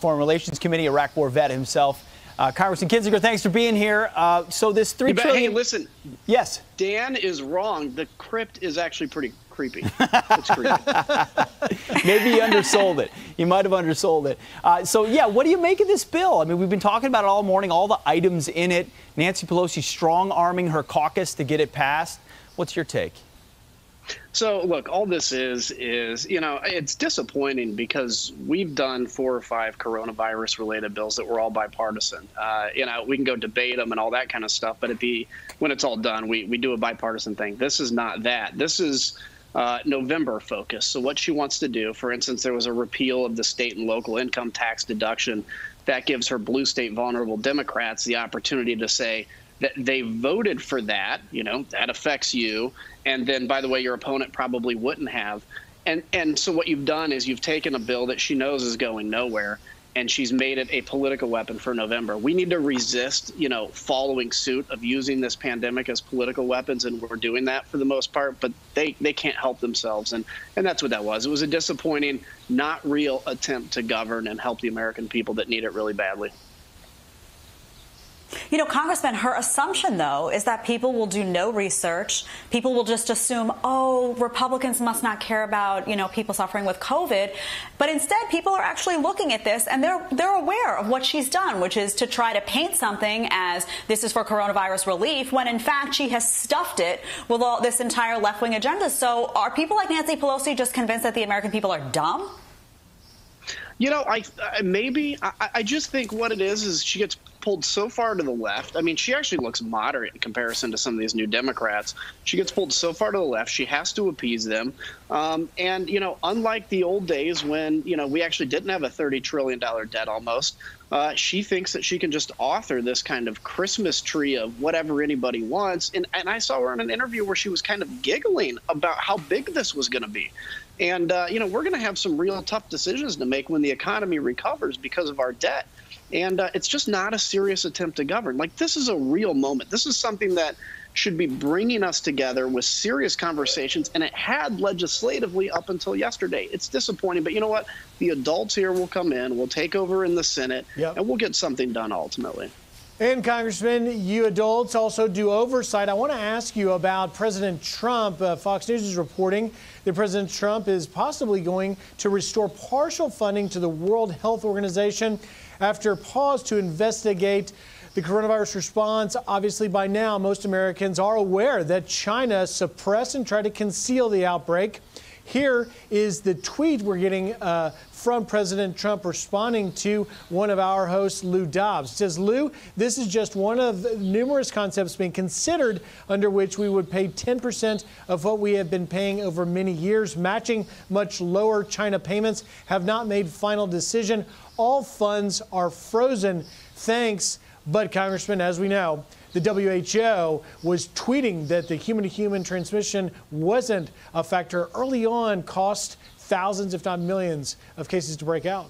Foreign Relations Committee, Iraq War vet himself. Congressman Kinzinger, thanks for being here. So this $3 trillion. Hey, listen. Yes. Dan is wrong. The crypt is actually pretty creepy. It's creepy. Maybe you undersold it. You might have undersold it. So, yeah, what do you make of this bill? I mean, we've been talking about it all morning, all the items in it. Nancy Pelosi strong-arming her caucus to get it passed. What's your take? So, look, all this is, it's disappointing because we've done 4 or 5 coronavirus-related bills that were all bipartisan. We can go debate them and all that kind of stuff, but when it's all done, we do a bipartisan thing. This is not that. This is November focus. So what she wants to do, for instance, there was a repeal of the state and local income tax deduction that gives her blue state vulnerable Democrats the opportunity to say that they voted for that, that affects you. And then, by the way, your opponent probably wouldn't have. And so what you've done is you've taken a bill that she knows is going nowhere, and she's made it a political weapon for November. We need to resist, following suit of using this pandemic as political weapons, and we're doing that for the most part, but they can't help themselves. And that's what that was. It was a disappointing, not real attempt to govern and help the American people that need it really badly. Congressman, her assumption, though, is that people will do no research. People will just assume, oh, Republicans must not care about, people suffering with COVID. But instead, people are actually looking at this and they're aware of what she's done, which is to try to paint something as this is for coronavirus relief, when in fact she has stuffed it with all this entire left-wing agenda. So are people like Nancy Pelosi just convinced that the American people are dumb? I just think what it is she gets pulled so far to the left. I mean, she actually looks moderate in comparison to some of these new Democrats. She gets pulled so far to the left, she has to appease them. Unlike the old days when, we actually didn't have a $30 trillion debt almost, she thinks that she can just author this kind of Christmas tree of whatever anybody wants. And I saw her in an interview where she was kind of giggling about how big this was going to be. And, we're going to have some real tough decisions to make when the economy recovers because of our debt. And it's just not a serious attempt to govern. Like, this is a real moment. This is something that should be bringing us together with serious conversations. And it had legislatively up until yesterday. It's disappointing. But you know what? The adults here will come in, we'll take over in the Senate, and we'll get something done ultimately. And, Congressman, you adults also do oversight. I want to ask you about President Trump. Fox News is reporting that President Trump is possibly going to restore partial funding to the World Health Organization after a pause to investigate the coronavirus response. Obviously, by now, most Americans are aware that China suppressed and tried to conceal the outbreak. Here is the tweet we're getting from President Trump responding to one of our hosts, Lou Dobbs. It says, Lou, this is just one of numerous concepts being considered under which we would pay 10% of what we have been paying over many years. Matching much lower China payments have not made final decision. All funds are frozen. Thanks. But, Congressman, as we know, the WHO was tweeting that the human-to-human transmission wasn't a factor early on, cost thousands, if not millions, of cases to break out.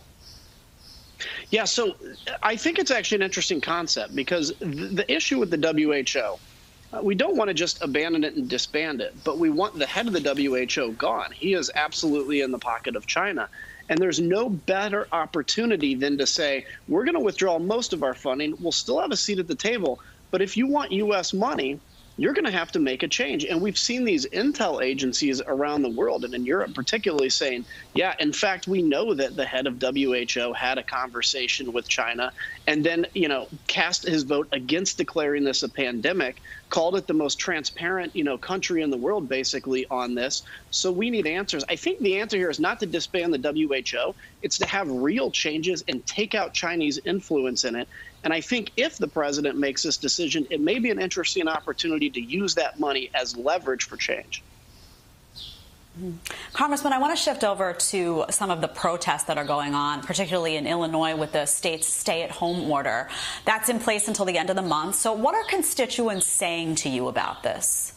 Yeah, so I think it's actually an interesting concept because the issue with the WHO, we don't want to just abandon it and disband it, but we want the head of the WHO gone. He is absolutely in the pocket of China. And there's no better opportunity than to say, we're going to withdraw most of our funding. We'll still have a seat at the table. But if you want U.S. money, you're going to have to make a change. And we've seen these intel agencies around the world, and in Europe particularly, saying, yeah, in fact, we know that the head of WHO had a conversation with China and then, cast his vote against declaring this a pandemic, called it the most transparent, country in the world, basically, on this. So we need answers. I think the answer here is not to disband the WHO. It's to have real changes and take out Chinese influence in it. And I think if the president makes this decision, it may be an interesting opportunity to use that money as leverage for change. Congressman, I want to shift over to some of the protests that are going on, particularly in Illinois with the state's stay-at-home order. That's in place until the end of the month. So what are constituents saying to you about this?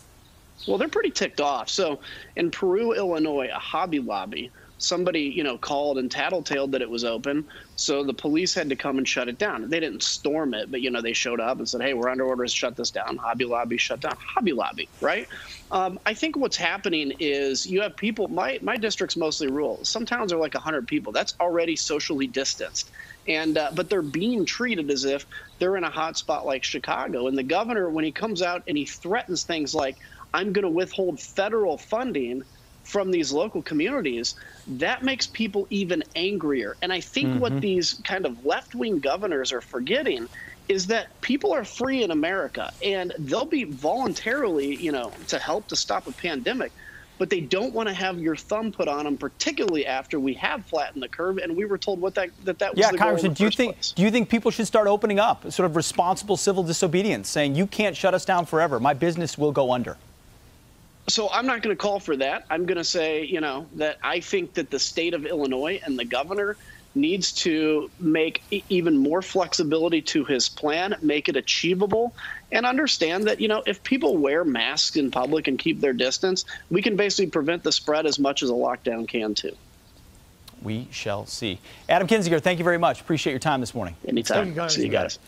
Well, they're pretty ticked off. So in Peru, Illinois, a Hobby Lobby somebody, called and tattletaled that it was open. So the police had to come and shut it down. They didn't storm it, but, they showed up and said, hey, we're under orders, shut this down. Hobby Lobby shut down. Hobby Lobby, right? I think what's happening is you have people, my district's mostly rural. Some towns are like 100 people. That's already socially distanced. But they're being treated as if they're in a hot spot like Chicago. And the governor, when he comes out and he threatens things like, I'm going to withhold federal funding from these local communities, that makes people even angrier. And I think what these kind of left-wing governors are forgetting is that people are free in America, and they'll be voluntarily, to help to stop a pandemic. But they don't want to have your thumb put on them, particularly after we have flattened the curve, and we were told that was the goal. Congressman, do you think people should start opening up, sort of responsible civil disobedience, saying you can't shut us down forever, my business will go under? So I'm not going to call for that. I'm going to say, that I think that the state of Illinois and the governor needs to make even more flexibility to his plan, make it achievable, and understand that, if people wear masks in public and keep their distance, we can basically prevent the spread as much as a lockdown can too. We shall see. Adam Kinzinger, thank you very much. Appreciate your time this morning. Anytime. See you guys.